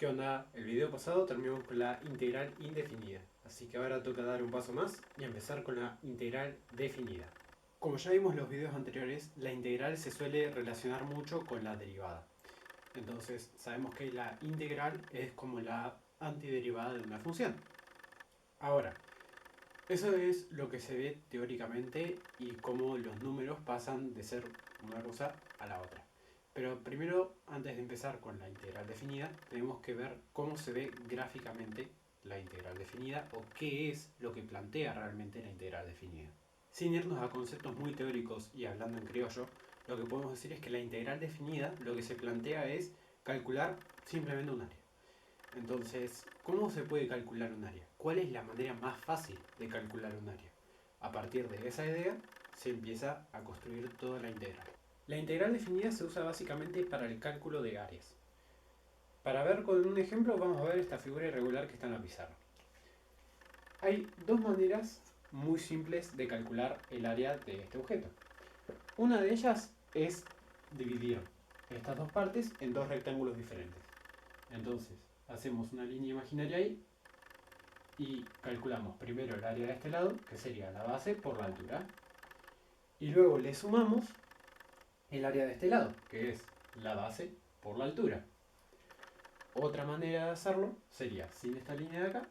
¿Qué onda? El video pasado terminamos con la integral indefinida, así que ahora toca dar un paso más y empezar con la integral definida. Como ya vimos en los videos anteriores, la integral se suele relacionar mucho con la derivada. Entonces sabemos que la integral es como la antiderivada de una función. Ahora, eso es lo que se ve teóricamente y cómo los números pasan de ser una cosa a la otra. Pero primero, antes de empezar con la integral definida, tenemos que ver cómo se ve gráficamente la integral definida o qué es lo que plantea realmente la integral definida. Sin irnos a conceptos muy teóricos y hablando en criollo, lo que podemos decir es que la integral definida lo que se plantea es calcular simplemente un área. Entonces, ¿cómo se puede calcular un área? ¿Cuál es la manera más fácil de calcular un área? A partir de esa idea, se empieza a construir toda la integral. La integral definida se usa básicamente para el cálculo de áreas. Para ver con un ejemplo, vamos a ver esta figura irregular que está en la pizarra. Hay dos maneras muy simples de calcular el área de este objeto. Una de ellas es dividir estas dos partes en dos rectángulos diferentes. Entonces, hacemos una línea imaginaria ahí y calculamos primero el área de este lado, que sería la base por la altura, y luego le sumamos el área de este lado, que es la base por la altura. Otra manera de hacerlo sería sin esta línea de acá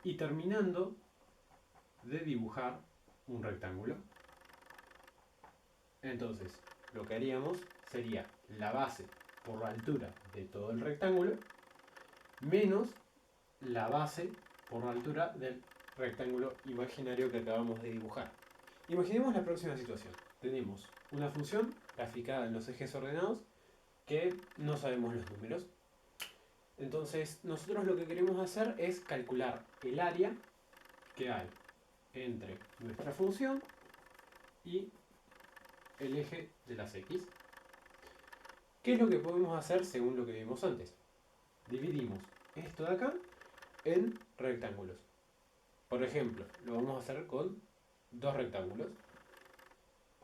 y terminando de dibujar un rectángulo. Entonces, lo que haríamos sería la base por la altura de todo el rectángulo menos la base por la altura del rectángulo imaginario que acabamos de dibujar. Imaginemos la próxima situación. Tenemos una función graficada en los ejes ordenados que no sabemos los números. Entonces nosotros lo que queremos hacer es calcular el área que hay entre nuestra función y el eje de las x. ¿Qué es lo que podemos hacer según lo que vimos antes? Dividimos esto de acá en rectángulos. Por ejemplo, lo vamos a hacer con dos rectángulos.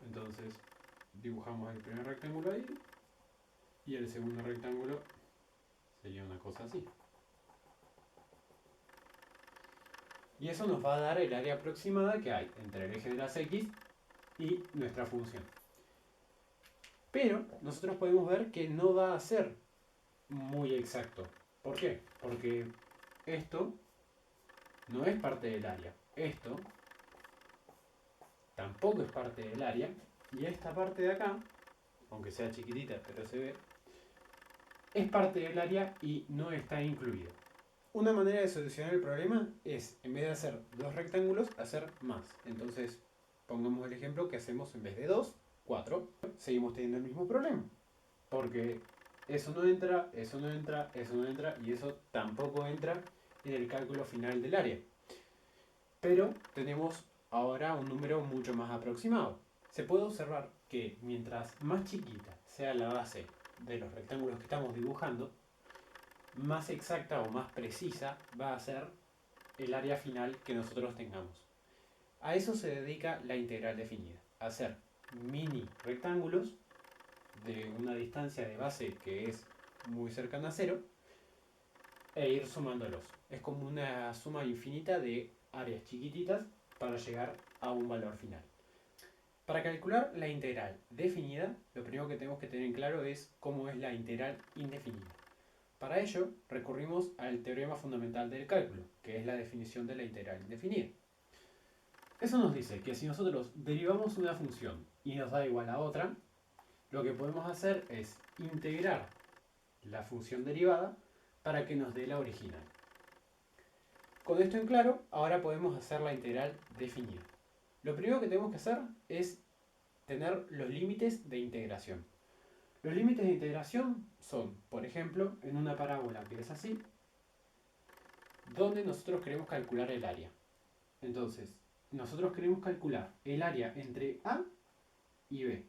Entonces dibujamos el primer rectángulo ahí y el segundo rectángulo sería una cosa así. Y eso nos va a dar el área aproximada que hay entre el eje de las x y nuestra función. Pero nosotros podemos ver que no va a ser muy exacto. ¿Por qué? Porque esto no es parte del área. Esto tampoco es parte del área. Y esta parte de acá, aunque sea chiquitita, pero se ve, es parte del área y no está incluido. Una manera de solucionar el problema es, en vez de hacer dos rectángulos, hacer más. Entonces, pongamos el ejemplo que hacemos en vez de 2, 4. Seguimos teniendo el mismo problema. Porque eso no entra, eso no entra, eso no entra y eso tampoco entra en el cálculo final del área. Pero tenemos ahora un número mucho más aproximado. Se puede observar que mientras más chiquita sea la base de los rectángulos que estamos dibujando, más exacta o más precisa va a ser el área final que nosotros tengamos. A eso se dedica la integral definida, a hacer mini rectángulos de una distancia de base que es muy cercana a cero e ir sumándolos. Es como una suma infinita de áreas chiquititas para llegar a un valor final. Para calcular la integral definida, lo primero que tenemos que tener en claro es cómo es la integral indefinida. Para ello, recurrimos al teorema fundamental del cálculo, que es la definición de la integral indefinida. Eso nos dice que si nosotros derivamos una función y nos da igual a otra, lo que podemos hacer es integrar la función derivada para que nos dé la original. Con esto en claro, ahora podemos hacer la integral definida. Lo primero que tenemos que hacer es tener los límites de integración. Los límites de integración son, por ejemplo, en una parábola que es así, donde nosotros queremos calcular el área. Entonces, nosotros queremos calcular el área entre A y B.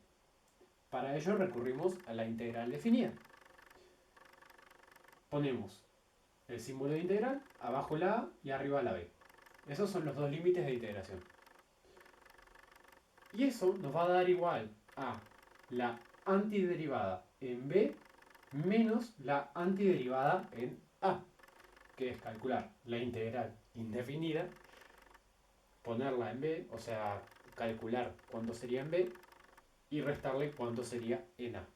Para ello recurrimos a la integral definida. Ponemos el símbolo de integral, abajo la A y arriba la B. Esos son los dos límites de integración. Y eso nos va a dar igual a la antiderivada en B menos la antiderivada en a, que es calcular la integral indefinida, ponerla en b, o sea, calcular cuánto sería en b y restarle cuánto sería en a.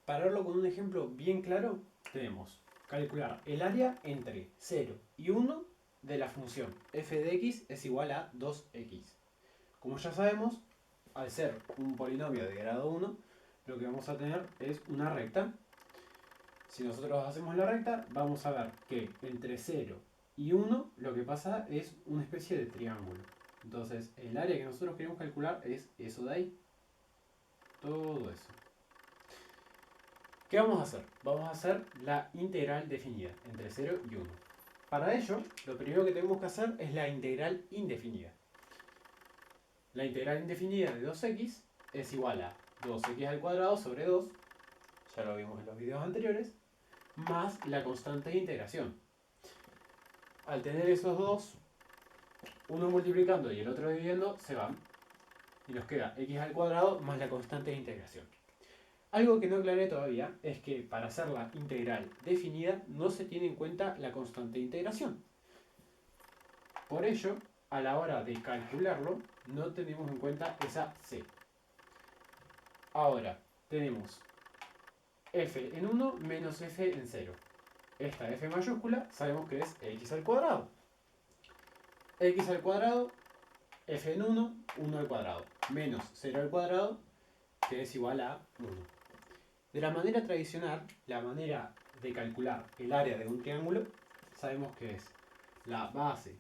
Para verlo con un ejemplo bien claro, tenemos calcular el área entre 0 y 1 de la función f de x es igual a 2x. Como ya sabemos, al ser un polinomio de grado 1, lo que vamos a tener es una recta. Si nosotros hacemos la recta, vamos a ver que entre 0 y 1 lo que pasa es una especie de triángulo. Entonces, el área que nosotros queremos calcular es eso de ahí. Todo eso. ¿Qué vamos a hacer? Vamos a hacer la integral definida entre 0 y 1. Para ello, lo primero que tenemos que hacer es la integral indefinida. La integral indefinida de 2x es igual a 2x al cuadrado sobre 2, ya lo vimos en los videos anteriores, más la constante de integración. Al tener esos dos, uno multiplicando y el otro dividiendo, se van. Y nos queda x al cuadrado más la constante de integración. Algo que no aclaré todavía es que para hacer la integral definida no se tiene en cuenta la constante de integración. Por ello, a la hora de calcularlo, no tenemos en cuenta esa c. Ahora, tenemos f en 1 menos f en 0. Esta f mayúscula sabemos que es x al cuadrado. X al cuadrado, f en 1, 1 al cuadrado, menos 0 al cuadrado, que es igual a 1. De la manera tradicional, la manera de calcular el área de un triángulo, sabemos que es la base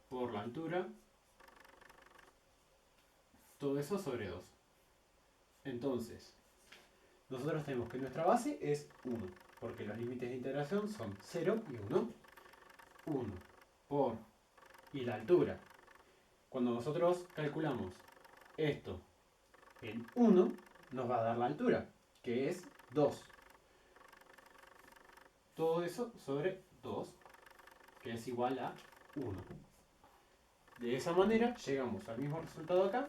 por la altura, todo eso sobre 2. Entonces, nosotros tenemos que nuestra base es 1, porque los límites de integración son 0 y 1. 1 por, y la altura. Cuando nosotros calculamos esto en 1, nos va a dar la altura, que es 2. Todo eso sobre 2, que es igual a 1. De esa manera llegamos al mismo resultado acá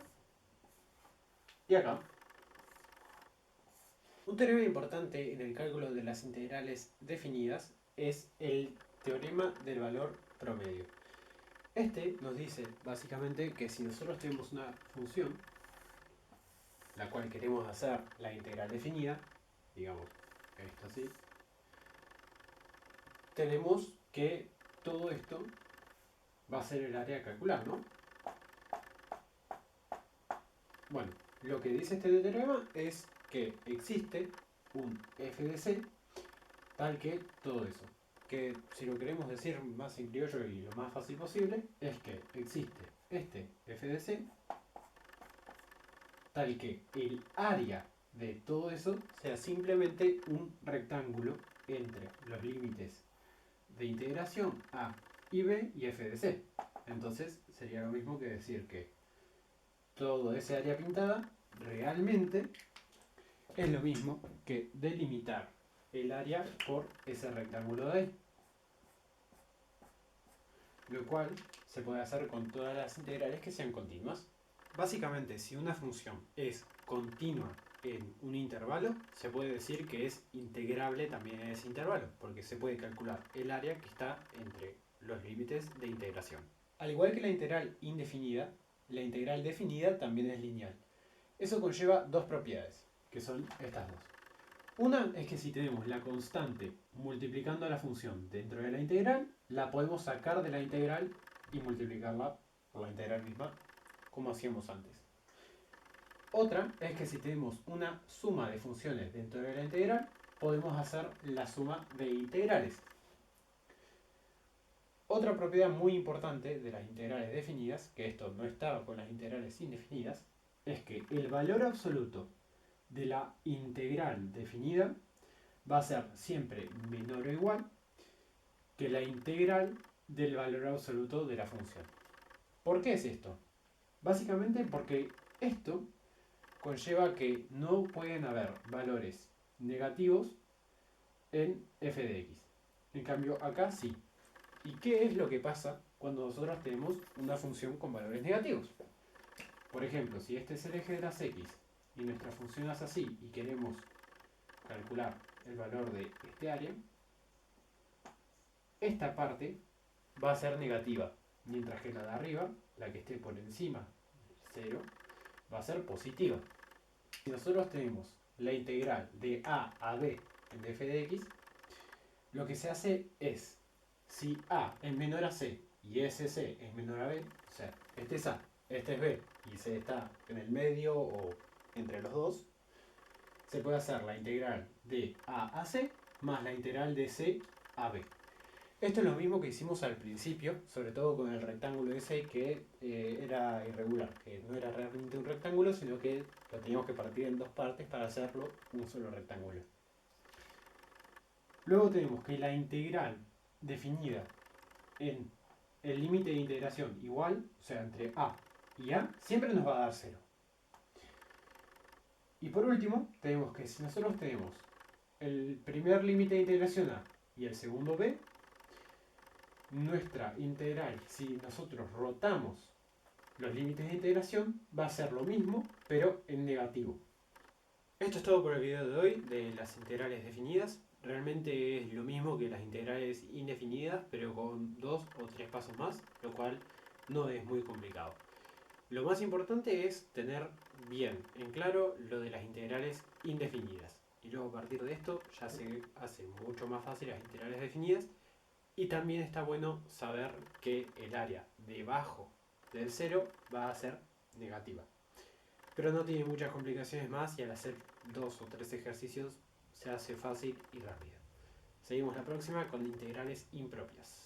y acá. Un teorema importante en el cálculo de las integrales definidas es el teorema del valor promedio. Este nos dice básicamente que si nosotros tenemos una función, la cual queremos hacer la integral definida, digamos esto así, tenemos que todo esto va a ser el área a calcular, ¿no? Bueno, lo que dice este teorema es que existe un f de c tal que todo eso. Que si lo queremos decir más en criollo y lo más fácil posible, es que existe este f de c tal que el área de todo eso sea simplemente un rectángulo entre los límites de integración a y b y f de c. Entonces sería lo mismo que decir que todo ese área pintada realmente es lo mismo que delimitar el área por ese rectángulo de ahí. Lo cual se puede hacer con todas las integrales que sean continuas. Básicamente, si una función es continua en un intervalo, se puede decir que es integrable también en ese intervalo, porque se puede calcular el área que está entre los límites de integración. Al igual que la integral indefinida, la integral definida también es lineal. Eso conlleva dos propiedades, que son estas dos. Una es que si tenemos la constante multiplicando a la función dentro de la integral, la podemos sacar de la integral y multiplicarla por la integral misma, como hacíamos antes. Otra es que si tenemos una suma de funciones dentro de la integral, podemos hacer la suma de integrales. Otra propiedad muy importante de las integrales definidas, que esto no estaba con las integrales indefinidas, es que el valor absoluto de la integral definida va a ser siempre menor o igual que la integral del valor absoluto de la función. ¿Por qué es esto? Básicamente porque esto conlleva que no pueden haber valores negativos en f de x. En cambio, acá sí. ¿Y qué es lo que pasa cuando nosotros tenemos una función con valores negativos? Por ejemplo, si este es el eje de las x y nuestra función es así y queremos calcular el valor de este área, esta parte va a ser negativa, mientras que la de arriba, la que esté por encima del 0, va a ser positiva. Si nosotros tenemos la integral de a b en f de x, lo que se hace es, si a es menor a c y ese c es menor a b, o sea, este es a, este es b y c está en el medio o entre los dos, se puede hacer la integral de a c más la integral de c a b. Esto es lo mismo que hicimos al principio, sobre todo con el rectángulo de 6 que era irregular, que no era realmente un rectángulo, sino que lo teníamos que partir en dos partes para hacerlo un solo rectángulo. Luego tenemos que la integral definida en el límite de integración igual, o sea, entre a y a, siempre nos va a dar 0. Y por último, tenemos que si nosotros tenemos el primer límite de integración a y el segundo b, nuestra integral, si nosotros rotamos los límites de integración, va a ser lo mismo, pero en negativo. Esto es todo por el video de hoy de las integrales definidas. Realmente es lo mismo que las integrales indefinidas, pero con 2 o 3 pasos más, lo cual no es muy complicado. Lo más importante es tener bien en claro lo de las integrales indefinidas. Y luego a partir de esto ya se hace mucho más fácil las integrales definidas. Y también está bueno saber que el área debajo del 0 va a ser negativa. Pero no tiene muchas complicaciones más y al hacer 2 o 3 ejercicios se hace fácil y rápido. Seguimos la próxima con integrales impropias.